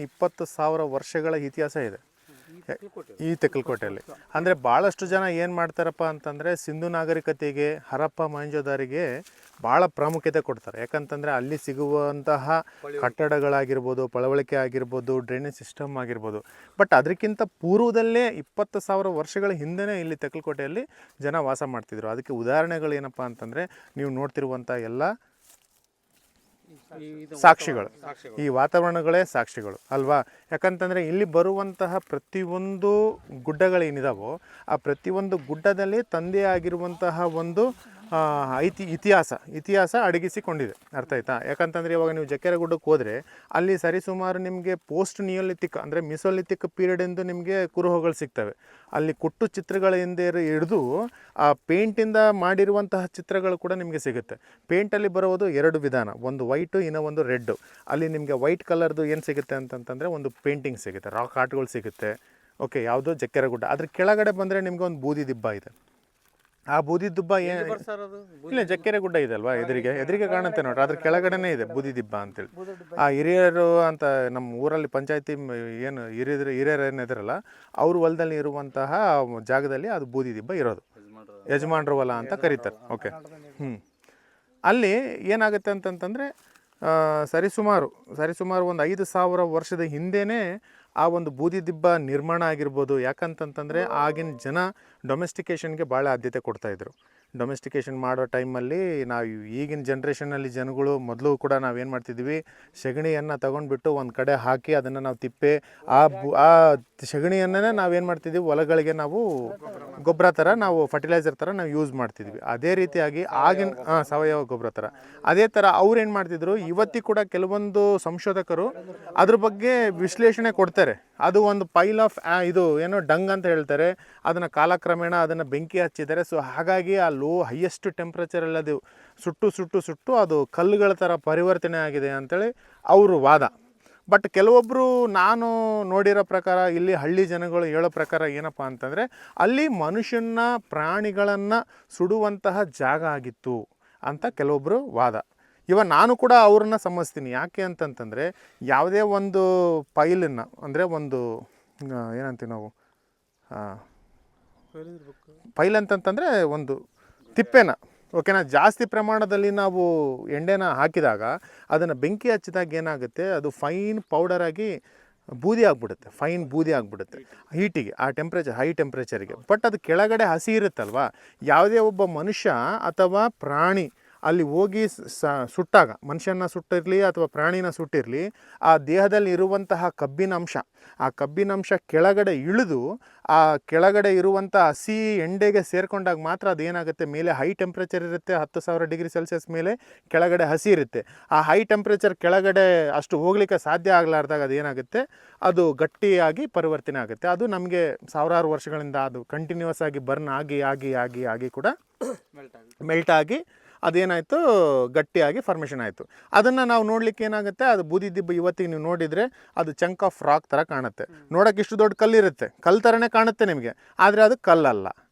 20,000 ವರ್ಷಗಳ ಇತಿಹಾಸ ಇದೆ ಈ ತೆಕ್ಕಲಕೋಟೆಯಲ್ಲಿ. ಅಂದರೆ ಭಾಳಷ್ಟು ಜನ ಏನು ಮಾಡ್ತಾರಪ್ಪ ಅಂತಂದರೆ ಸಿಂಧು ನಾಗರಿಕತೆಗೆ, ಹರಪ್ಪ ಮೊಹೆಂಜೊದಾರೋಗೆ ಭಾಳ ಪ್ರಾಮುಖ್ಯತೆ ಕೊಡ್ತಾರೆ. ಯಾಕಂತಂದರೆ ಅಲ್ಲಿ ಸಿಗುವಂತಹ ಕಟ್ಟಡಗಳಾಗಿರ್ಬೋದು, ಪಳವಳಿಕೆ ಆಗಿರ್ಬೋದು, ಡ್ರೈನೇಜ್ ಸಿಸ್ಟಮ್ ಆಗಿರ್ಬೋದು. ಬಟ್ ಅದಕ್ಕಿಂತ ಪೂರ್ವದಲ್ಲೇ 20,000 ವರ್ಷಗಳ ಹಿಂದೆಯೇ ಇಲ್ಲಿ ತೆಕ್ಕಲಕೋಟೆಯಲ್ಲಿ ಜನ ವಾಸ ಮಾಡ್ತಿದ್ರು. ಅದಕ್ಕೆ ಉದಾಹರಣೆಗಳು ಏನಪ್ಪ ಅಂತಂದರೆ ನೀವು ನೋಡ್ತಿರುವಂಥ ಎಲ್ಲ ಸಾಕ್ಷಿಗಳು, ಈ ವಾತಾವರಣಗಳೇ ಸಾಕ್ಷಿಗಳು ಅಲ್ವಾ. ಯಾಕಂತಂದರೆ ಇಲ್ಲಿ ಬರುವಂತಹ ಪ್ರತಿಯೊಂದು ಗುಡ್ಡಗಳೇನಿದಾವೋ ಆ ಪ್ರತಿಯೊಂದು ಗುಡ್ಡದಲ್ಲಿ ತಂದೆ ಆಗಿರುವಂತಹ ಒಂದು ಇತಿಹಾಸ ಅಡಗಿಸಿಕೊಂಡಿದೆ. ಅರ್ಥ ಆಯ್ತಾ? ಯಾಕಂತಂದರೆ ಇವಾಗ ನೀವು ಜಕ್ಕೆರೆ ಗುಡ್ಡಕ್ಕೆ ಹೋದರೆ ಅಲ್ಲಿ ಸರಿಸುಮಾರು ನಿಮಗೆ ಪೋಸ್ಟ್ ನಿಯೋಲಿಥಿಕ್ ಅಂದರೆ ಮಿಸೋಲಿಥಿಕ್ ಪೀರಿಯಡ್ ಎಂದು ನಿಮಗೆ ಕುರುಹುಗಳು ಸಿಗ್ತವೆ. ಅಲ್ಲಿ ಕುಟ್ಟು ಚಿತ್ರಗಳಿಂದ ಹಿಡಿದು ಆ ಪೇಂಟಿಂದ ಮಾಡಿರುವಂತಹ ಚಿತ್ರಗಳು ಕೂಡ ನಿಮಗೆ ಸಿಗುತ್ತೆ. ಪೇಂಟಲ್ಲಿ ಬರೋದು 2 ವಿಧಾನ, ಒಂದು ವೈಟು ಇನ್ನೂ ಒಂದು ರೆಡ್ಡು. ಅಲ್ಲಿ ನಿಮಗೆ ವೈಟ್ ಕಲರ್ದು ಏನು ಸಿಗುತ್ತೆ ಅಂತಂತಂದರೆ ಒಂದು ಪೇಂಟಿಂಗ್ ಸಿಗುತ್ತೆ, ರಾಕ್ ಆರ್ಟ್ಗಳು ಸಿಗುತ್ತೆ. ಓಕೆ, ಯಾವುದೋ ಜಕ್ಕೆರೆ ಗುಡ್ಡ. ಅದ್ರ ಕೆಳಗಡೆ ಬಂದರೆ ನಿಮಗೆ ಒಂದು ಬೂದಿ ದಿಬ್ಬ ಇದೆ. ಆ ಬೂದಿ ದಿಬ್ಬ ಇಲ್ಲ, ಜಕ್ಕೆರೆ ಗುಡ್ಡ ಇದೆ ಅಲ್ವಾ, ಎದುರಿಗೆ ಕಾಣುತ್ತೆ ನೋಡ್ರಿ, ಅದ್ರ ಕೆಳಗಡೆನೇ ಇದೆ ಬೂದಿ ದಿಬ್ಬ ಅಂತೇಳಿ. ಆ ಹಿರಿಯರು ಅಂತ ನಮ್ಮ ಊರಲ್ಲಿ ಪಂಚಾಯತಿ ಏನು ಹಿರಿಯರು ಏನಿದ್ರಲ್ಲ ಅವ್ರ ಹೊಲದಲ್ಲಿ ಇರುವಂತಹ ಜಾಗದಲ್ಲಿ ಅದು ಬೂದಿ ದಿಬ್ಬ ಇರೋದು, ಯಜಮಾನ್ರ ಹೊಲ ಅಂತ ಕರೀತಾರೆ. ಓಕೆ, ಅಲ್ಲಿ ಏನಾಗುತ್ತೆ ಅಂತಂತಂದರೆ ಸರಿಸುಮಾರು ಒಂದು 5,000 ವರ್ಷದ ಹಿಂದೆಯೇ ಆ ಒಂದು ಬೂದಿ ದಿಬ್ಬ ನಿರ್ಮಾಣ ಆಗಿರ್ಬೋದು. ಯಾಕಂತಂತಂದರೆ ಆಗಿನ ಜನ ಡೊಮೆಸ್ಟಿಕೇಷನ್ಗೆ ಭಾಳ ಆದ್ಯತೆ ಕೊಡ್ತಾಯಿದ್ರು. ಡೊಮೆಸ್ಟಿಕೇಷನ್ ಮಾಡೋ ಟೈಮಲ್ಲಿ ನಾವು ಈಗಿನ ಜನ್ರೇಷನಲ್ಲಿ ಜನಗಳು ಮೊದಲು ಕೂಡ ನಾವೇನು ಮಾಡ್ತಿದ್ವಿ, ಸೆಗಣಿಯನ್ನು ತೊಗೊಂಡ್ಬಿಟ್ಟು ಒಂದು ಕಡೆ ಹಾಕಿ ಅದನ್ನು ನಾವು ತಿಪ್ಪೆ ಆ ಸೆಗಣಿಯನ್ನೇ ನಾವೇನು ಮಾಡ್ತಿದ್ವಿ, ಹೊಲಗಳಿಗೆ ನಾವು ಗೊಬ್ಬರ ಥರ, ನಾವು ಫರ್ಟಿಲೈಸರ್ ಥರ ನಾವು ಯೂಸ್ ಮಾಡ್ತಿದ್ವಿ. ಅದೇ ರೀತಿಯಾಗಿ ಆಗಿನ ಸಾವಯವ ಗೊಬ್ಬರ ಥರ ಅದೇ ಥರ ಅವ್ರೇನು ಮಾಡ್ತಿದ್ರು. ಇವತ್ತಿಗೂ ಕೂಡ ಕೆಲವೊಂದು ಸಂಶೋಧಕರು ಅದ್ರ ಬಗ್ಗೆ ವಿಶ್ಲೇಷಣೆ ಕೊಡ್ತಾರೆ. ಅದು ಒಂದು ಪೈಲ್ ಆಫ್ ಇದು ಏನೋ ಡಂಗ್ ಅಂತ ಹೇಳ್ತಾರೆ, ಅದನ್ನು ಕಾಲಕ್ರಮೇಣ ಅದನ್ನು ಬೆಂಕಿ ಹಚ್ಚಿದ್ದಾರೆ. ಸೊ ಹಾಗಾಗಿ ಆ ಹೈಯೆಸ್ಟ್ ಟೆಂಪ್ರೇಚರಲ್ಲಿ ಅದು ಸುಟ್ಟು ಅದು ಕಲ್ಲುಗಳ ಥರ ಪರಿವರ್ತನೆ ಆಗಿದೆ ಅಂಥೇಳಿ ಅವರು ವಾದ. ಬಟ್ ಕೆಲವೊಬ್ಬರು ನಾನು ನೋಡಿರೋ ಪ್ರಕಾರ ಇಲ್ಲಿ ಹಳ್ಳಿ ಜನಗಳು ಹೇಳೋ ಪ್ರಕಾರ ಏನಪ್ಪ ಅಂತಂದರೆ ಅಲ್ಲಿ ಮನುಷ್ಯನ ಪ್ರಾಣಿಗಳನ್ನು ಸುಡುವಂತಹ ಜಾಗ ಆಗಿತ್ತು ಅಂತ ಕೆಲವೊಬ್ಬರು ವಾದ. ನಾನು ಕೂಡ ಅವ್ರನ್ನ ಸಮಸ್ತೀನಿ. ಯಾಕೆ ಅಂತಂತಂದರೆ ಯಾವುದೇ ಒಂದು ಪೈಲನ್ನು ಅಂದರೆ ಒಂದು ಏನಂತೀವಿ ನಾವು ಪೈಲ್ ಅಂತಂತಂದರೆ ಒಂದು ತಿಪ್ಪೆನ, ಓಕೆನಾ, ಜಾಸ್ತಿ ಪ್ರಮಾಣದಲ್ಲಿ ನಾವು ಎಣ್ಣೆನ ಹಾಕಿದಾಗ ಅದನ್ನು ಬೆಂಕಿ ಹಚ್ಚಿದಾಗ ಏನಾಗುತ್ತೆ, ಅದು ಫೈನ್ ಪೌಡರ್ ಆಗಿ ಬೂದಿ ಆಗಿಬಿಡುತ್ತೆ ಹೀಟಿಗೆ, ಆ ಹೈ ಟೆಂಪ್ರೇಚರಿಗೆ. ಬಟ್ ಅದು ಕೆಳಗಡೆ ಹಸಿ ಇರುತ್ತಲ್ವ, ಯಾವುದೇ ಒಬ್ಬ ಮನುಷ್ಯ ಅಥವಾ ಪ್ರಾಣಿ ಅಲ್ಲಿ ಹೋಗಿ ಸುಟ್ಟಾಗ, ಮನುಷ್ಯನ ಸುಟ್ಟಿರಲಿ ಅಥವಾ ಪ್ರಾಣಿನ ಸುಟ್ಟಿರಲಿ, ಆ ದೇಹದಲ್ಲಿ ಇರುವಂತಹ ಕಬ್ಬಿನಾಂಶ ಕೆಳಗಡೆ ಇಳಿದು ಆ ಕೆಳಗಡೆ ಇರುವಂಥ ಹಸಿ ಎಂಡೆಗೆ ಸೇರಿಕೊಂಡಾಗ ಮಾತ್ರ ಅದೇನಾಗುತ್ತೆ, ಮೇಲೆ ಹೈ ಟೆಂಪ್ರೇಚರ್ ಇರುತ್ತೆ, 10,000 ಡಿಗ್ರಿ ಸೆಲ್ಸಿಯಸ್ ಮೇಲೆ ಕೆಳಗಡೆ ಹಸಿ ಇರುತ್ತೆ. ಆ ಹೈ ಟೆಂಪ್ರೇಚರ್ ಕೆಳಗಡೆ ಅಷ್ಟು ಹೋಗ್ಲಿಕ್ಕೆ ಸಾಧ್ಯ ಆಗಲಾರ್ದಾಗ ಅದೇನಾಗುತ್ತೆ, ಅದು ಗಟ್ಟಿಯಾಗಿ ಪರಿವರ್ತನೆ ಆಗುತ್ತೆ. ಅದು ನಮಗೆ ಸಾವಿರಾರು ವರ್ಷಗಳಿಂದ ಅದು ಕಂಟಿನ್ಯೂಸ್ ಆಗಿ ಬರ್ನ್ ಆಗಿ ಕೂಡ ಮೆಲ್ಟ್ ಆಗಿ ಅದೇನಾಯಿತು, ಗಟ್ಟಿಯಾಗಿ ಫಾರ್ಮೇಷನ್ ಆಯಿತು. ಅದನ್ನು ನಾವು ನೋಡಲಿಕ್ಕೆ ಏನಾಗುತ್ತೆ, ಅದು ಬೂದಿ ದಿಬ್ಬ ಇವತ್ತಿಗೆ ನೀವು ನೋಡಿದರೆ ಅದು ಚಂಕ್ ಆಫ್ ರಾಕ್ ಥರ ಕಾಣುತ್ತೆ. ನೋಡೋಕೆ ಇಷ್ಟು ದೊಡ್ಡ ಕಲ್ಲಿರುತ್ತೆ, ಕಲ್ಲು ಥರನೇ ಕಾಣುತ್ತೆ ನಿಮಗೆ, ಆದರೆ ಅದು ಕಲ್ಲಲ್ಲ.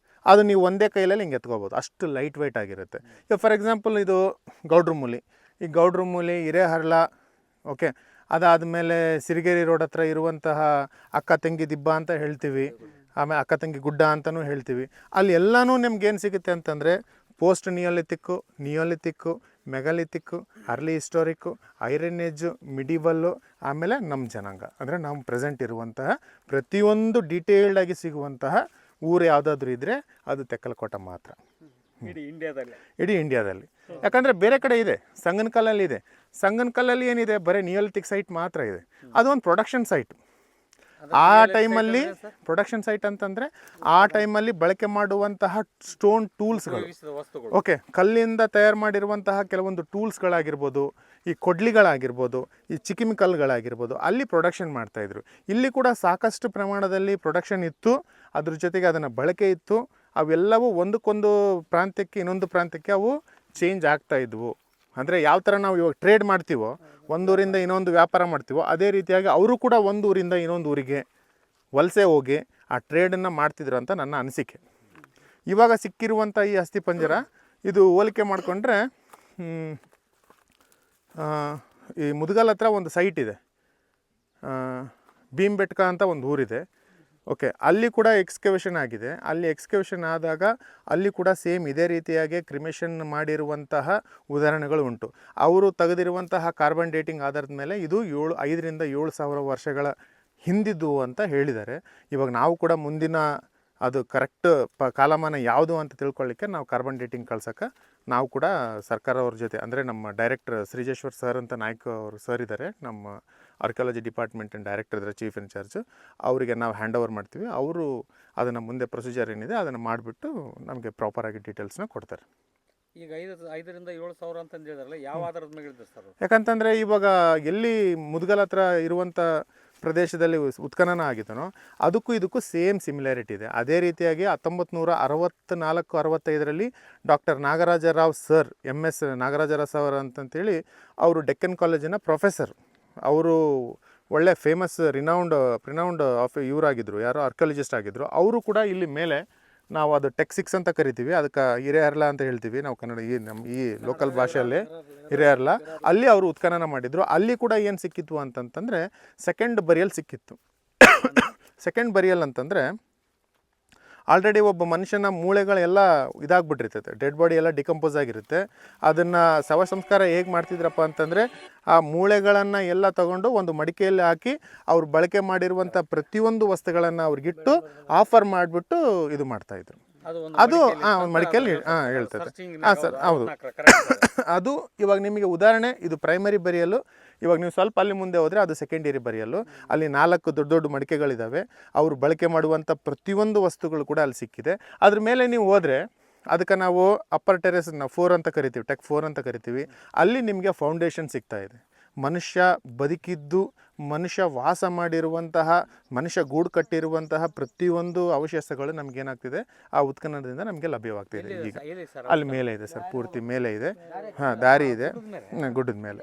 ಅದು ನೀವು ಒಂದೇ ಕೈಯಲ್ಲಿ ಹಿಂಗೆ ಎತ್ಕೋಬೋದು, ಅಷ್ಟು ಲೈಟ್ ವೆಯ್ಟ್ ಆಗಿರುತ್ತೆ. ಈಗ ಫಾರ್ ಎಕ್ಸಾಂಪಲ್ ಇದು ಗೌಡ್ರ ಮೂಲಿ, ಈ ಗೌಡ್ರ ಮೂಲಿ, ಹಿರೇಹರ್ಳ, ಓಕೆ, ಅದಾದಮೇಲೆ ಸಿರಿಗೆರೆ ರೋಡ್ ಹತ್ರ ಇರುವಂತಹ ಅಕ್ಕ ತಂಗಿ ದಿಬ್ಬ ಅಂತ ಹೇಳ್ತೀವಿ, ಆಮೇಲೆ ಅಕ್ಕ ತಂಗಿ ಗುಡ್ಡ ಅಂತಲೂ ಹೇಳ್ತೀವಿ. ಅಲ್ಲಿ ಎಲ್ಲನೂ ನಿಮ್ಗೇನು ಸಿಗುತ್ತೆ ಅಂತಂದರೆ ಪೋಸ್ಟ್ ನಿಯೋಲಿಥಿಕ್ಕು, ಮೆಗಾಲಿಥಿಕ್ಕು, ಅರ್ಲಿ ಹಿಸ್ಟೋರಿಕ್ಕು, ಐರನ್ ಏಜು, ಮಿಡಿವಲ್ಲು, ಆಮೇಲೆ ನಮ್ಮ ಜನಾಂಗ ಅಂದರೆ ನಾವು ಪ್ರೆಸೆಂಟ್ ಇರುವಂತಹ ಪ್ರತಿಯೊಂದು ಡೀಟೇಲ್ಡಾಗಿ ಸಿಗುವಂತಹ ಊರು ಯಾವುದಾದ್ರೂ ಇದ್ದರೆ ಅದು ತೆಕ್ಕಲಕೋಟೆ ಮಾತ್ರ ಇಡೀ ಇಂಡಿಯಾದಲ್ಲಿ. ಯಾಕಂದರೆ ಬೇರೆ ಕಡೆ ಇದೆ, ಸಂಗನಕಲ್ಲಲ್ಲಿ ಇದೆ. ಸಂಗನಕಲ್ಲಲ್ಲಿ ಏನಿದೆ, ಬರೀ ನಿಯೋಲಿಥಿಕ್ ಸೈಟ್ ಮಾತ್ರ ಇದೆ. ಅದು ಒಂದು ಪ್ರೊಡಕ್ಷನ್ ಸೈಟ್. ಆ ಟೈಮಲ್ಲಿ ಪ್ರೊಡಕ್ಷನ್ ಸೈಟ್ ಅಂತಂದರೆ ಆ ಟೈಮಲ್ಲಿ ಬಳಕೆ ಮಾಡುವಂತಹ ಸ್ಟೋನ್ ಟೂಲ್ಸ್ಗಳು, ಓಕೆ, ಕಲ್ಲಿಂದ ತಯಾರು ಮಾಡಿರುವಂತಹ ಕೆಲವೊಂದು ಟೂಲ್ಸ್ಗಳಾಗಿರ್ಬೋದು, ಈ ಕೊಡ್ಲಿಗಳಾಗಿರ್ಬೋದು, ಈ ಚಿಕಿಮಿಕಲ್ಗಳಾಗಿರ್ಬೋದು, ಅಲ್ಲಿ ಪ್ರೊಡಕ್ಷನ್ ಮಾಡ್ತಾಯಿದ್ರು. ಇಲ್ಲಿ ಕೂಡ ಸಾಕಷ್ಟು ಪ್ರಮಾಣದಲ್ಲಿ ಪ್ರೊಡಕ್ಷನ್ ಇತ್ತು, ಅದ್ರ ಜೊತೆಗೆ ಅದನ್ನು ಬಳಕೆ ಇತ್ತು. ಅವೆಲ್ಲವೂ ಒಂದಕ್ಕೊಂದು ಪ್ರಾಂತ್ಯಕ್ಕೆ ಇನ್ನೊಂದು ಪ್ರಾಂತ್ಯಕ್ಕೆ ಅವು ಚೇಂಜ್ ಆಗ್ತಾಯಿದ್ವು. ಅಂದರೆ ಯಾವ ಥರ ನಾವು ಇವಾಗ ಟ್ರೇಡ್ ಮಾಡ್ತೀವೋ, ಒಂದೂರಿಂದ ಇನ್ನೊಂದು ವ್ಯಾಪಾರ ಮಾಡ್ತೀವೋ, ಅದೇ ರೀತಿಯಾಗಿ ಅವರು ಕೂಡ ಒಂದು ಊರಿಂದ ಇನ್ನೊಂದು ಊರಿಗೆ ವಲಸೆ ಹೋಗಿ ಆ ಟ್ರೇಡನ್ನು ಮಾಡ್ತಿದ್ರು ಅಂತ ನನ್ನ ಅನಿಸಿಕೆ. ಇವಾಗ ಸಿಕ್ಕಿರುವಂಥ ಈ ಅಸ್ಥಿಪಂಜರ ಇದು ಹೋಲಿಕೆ ಮಾಡಿಕೊಂಡ್ರೆ ಈ ಮುದುಗಲ್ ಹತ್ರ ಒಂದು ಸೈಟ್ ಇದೆ, ಭೀಮ್ಬೆಟ್ಕ ಅಂತ ಒಂದು ಊರಿದೆ. ಓಕೆ, ಅಲ್ಲಿ ಕೂಡ ಎಕ್ಸ್ಕವೇಷನ್ ಆಗಿದೆ. ಅಲ್ಲಿ ಎಕ್ಸ್ಕವೇಷನ್ ಆದಾಗ ಅಲ್ಲಿ ಕೂಡ ಸೇಮ್ ಇದೇ ರೀತಿಯಾಗಿ ಕ್ರಿಮೇಷನ್ ಮಾಡಿರುವಂತಹ ಉದಾಹರಣೆಗಳು ಉಂಟು. ಅವರು ತೆಗೆದಿರುವಂತಹ ಕಾರ್ಬನ್ ಡೇಟಿಂಗ್ ಆಧಾರದ ಮೇಲೆ ಇದು 5,000 to 7,000 ವರ್ಷಗಳ ಹಿಂದಿದ್ದು ಅಂತ ಹೇಳಿದ್ದಾರೆ. ಇವಾಗ ನಾವು ಕೂಡ ಮುಂದಿನ ಅದು ಕರೆಕ್ಟ್ ಕಾಲಮಾನ ಯಾವುದು ಅಂತ ತಿಳ್ಕೊಳ್ಳಿಕ್ಕೆ ನಾವು ಕಾರ್ಬನ್ ಡೇಟಿಂಗ್ ಕಳ್ಸೋಕ್ಕೆ ನಾವು ಕೂಡ ಸರ್ಕಾರ ಅವ್ರ ಜೊತೆ, ಅಂದರೆ ನಮ್ಮ ಡೈರೆಕ್ಟರ್ ಶ್ರೀಜೇಶ್ವರ್ ಸರ್ ಅಂತ ನಾಯ್ಕ ಅವರು ಸರ್ ಇದ್ದಾರೆ, ನಮ್ಮ ಆರ್ಕಿಯಾಲಜಿ ಡಿಪಾರ್ಟ್ಮೆಂಟಿನ ಡೈರೆಕ್ಟರ್ ಇದ್ದಾರೆ, ಚೀಫ್ ಇನ್ಚಾರ್ಜ್. ಅವರಿಗೆ ನಾವು ಹ್ಯಾಂಡ್ ಓವರ್ ಮಾಡ್ತೀವಿ. ಅವರು ಅದನ್ನು ಮುಂದೆ ಪ್ರೊಸೀಜರ್ ಏನಿದೆ ಅದನ್ನು ಮಾಡಿಬಿಟ್ಟು ನಮಗೆ ಪ್ರಾಪರಾಗಿ ಡೀಟೇಲ್ಸ್ನ ಕೊಡ್ತಾರೆ. ಈಗ 5,000 to 7,000 ಅಂತ ಹೇಳಿದ್ರಲ್ಲ, ಯಾವ ಆಧಾರದ ಮೇಲೆ ಹೇಳಿದ್ರು ಸರ್? ಯಾಕಂತಂದರೆ ಇವಾಗ ಎಲ್ಲಿ ಮುದ್ಗಲ್ ಹತ್ರ ಇರುವಂಥ ಪ್ರದೇಶದಲ್ಲಿ ಉತ್ಖನನ ಆಗಿದನೋ ಅದಕ್ಕೂ ಇದಕ್ಕೂ ಸೇಮ್ ಸಿಮಿಲಾರಿಟಿ ಇದೆ. ಅದೇ ರೀತಿಯಾಗಿ 1964-65ರಲ್ಲಿ doctor Nagarajarao sir, MS Nagarajarao sir ಅಂತಂತೇಳಿ ಅವರು ಡೆಕ್ಕನ್ ಕಾಲೇಜಿನ ಪ್ರೊಫೆಸರ್. ಅವರು ಒಳ್ಳೆ ಫೇಮಸ್ ರಿನೌಂಡ್ ಆಫ್ ಇವರಾಗಿದ್ದರು, ಯಾರೋ ಆರ್ಕಿಯಾಲಜಿಸ್ಟ್ ಆಗಿದ್ದರು. ಅವರು ಕೂಡ ಇಲ್ಲಿ ಮೇಲೆ ನಾವು ಅದು ಟೆಕ್ 6 ಅಂತ ಕರಿತೀವಿ, ಅದಕ್ಕೆ ಹಿರೇಹರ್ಲ ಅಂತ ಹೇಳ್ತೀವಿ ನಾವು ಕನ್ನಡ, ಈ ಲೋಕಲ್ ಭಾಷೆಯಲ್ಲಿ ಹಿರೇಹರ್ಲ. ಅಲ್ಲಿ ಅವರು ಉತ್ಖನನ ಮಾಡಿದರು. ಅಲ್ಲಿ ಕೂಡ ಏನು ಸಿಕ್ಕಿತ್ತು ಅಂತಂತಂದರೆ ಸೆಕೆಂಡ್ ಬರಿಯಲ್ ಸಿಕ್ಕಿತ್ತು. ಸೆಕೆಂಡ್ ಬರಿಯಲ್ ಅಂತಂದರೆ ಆಲ್ರೆಡಿ ಒಬ್ಬ ಮನುಷ್ಯನ ಮೂಳೆಗಳೆಲ್ಲ ಇದಾಗ್ಬಿಟ್ಟಿರ್ತೈತೆ, ಡೆಡ್ ಬಾಡಿ ಎಲ್ಲ ಡಿಕಂಪೋಸ್ ಆಗಿರುತ್ತೆ. ಅದನ್ನು ಶವ ಸಂಸ್ಕಾರ ಹೇಗೆ ಮಾಡ್ತಿದ್ರಪ್ಪ ಅಂತಂದರೆ ಆ ಮೂಳೆಗಳನ್ನು ಎಲ್ಲ ತಗೊಂಡು ಒಂದು ಮಡಿಕೆಯಲ್ಲಿ ಹಾಕಿ ಅವ್ರು ಬಳಕೆ ಮಾಡಿರುವಂಥ ಪ್ರತಿಯೊಂದು ವಸ್ತುಗಳನ್ನು ಅವ್ರಿಗಿಟ್ಟು ಆಫರ್ ಮಾಡಿಬಿಟ್ಟು ಇದು ಮಾಡ್ತಾಯಿದ್ರು. ಅದು ಒಂದು ಮಡಿಕೆಯಲ್ಲಿ ಹೇಳ್ತದೆ. ಸರ್, ಹೌದು. ಅದು ಇವಾಗ ನಿಮಗೆ ಉದಾಹರಣೆ, ಇದು ಪ್ರೈಮರಿ ಬರಿಯಲು. ಇವಾಗ ನೀವು ಸ್ವಲ್ಪ ಅಲ್ಲಿ ಮುಂದೆ ಹೋದರೆ ಅದು ಸೆಕೆಂಡರಿ ಬರಿಯಲು. ಅಲ್ಲಿ 4 ದೊಡ್ಡ ಮಡಿಕೆಗಳಿದ್ದಾವೆ. ಅವರು ಬಳಕೆ ಮಾಡುವಂಥ ಪ್ರತಿಯೊಂದು ವಸ್ತುಗಳು ಕೂಡ ಅಲ್ಲಿ ಸಿಕ್ಕಿದೆ. ಅದ್ರ ಮೇಲೆ ನೀವು ಹೋದರೆ ಅದಕ್ಕೆ ನಾವು ಅಪ್ಪರ್ ಟೆರೆಸ್ 4 ಅಂತ ಕರಿತೀವಿ, ಟೆಕ್ 4 ಅಂತ ಕರಿತೀವಿ. ಅಲ್ಲಿ ನಿಮಗೆ ಫೌಂಡೇಶನ್ ಸಿಗ್ತಾ ಇದೆ. ಮನುಷ್ಯ ಬದುಕಿದ್ದು, ಮನುಷ್ಯ ವಾಸ ಮಾಡಿರುವಂತಹ, ಮನುಷ್ಯ ಗೂಡು ಕಟ್ಟಿರುವಂತಹ ಪ್ರತಿಯೊಂದು ಅವಶೇಷಗಳು ನಮಗೇನಾಗ್ತಿದೆ ಆ ಉತ್ಖನನದಿಂದ ನಮಗೆ ಲಭ್ಯವಾಗ್ತಿದೆ. ಈಗ ಅಲ್ಲಿ ಮೇಲೆ ಇದೆ ಸರ್, ಪೂರ್ತಿ ಮೇಲೆ ಇದೆ. ದಾರಿ ಇದೆ ಗುಡ್ಡದ ಮೇಲೆ.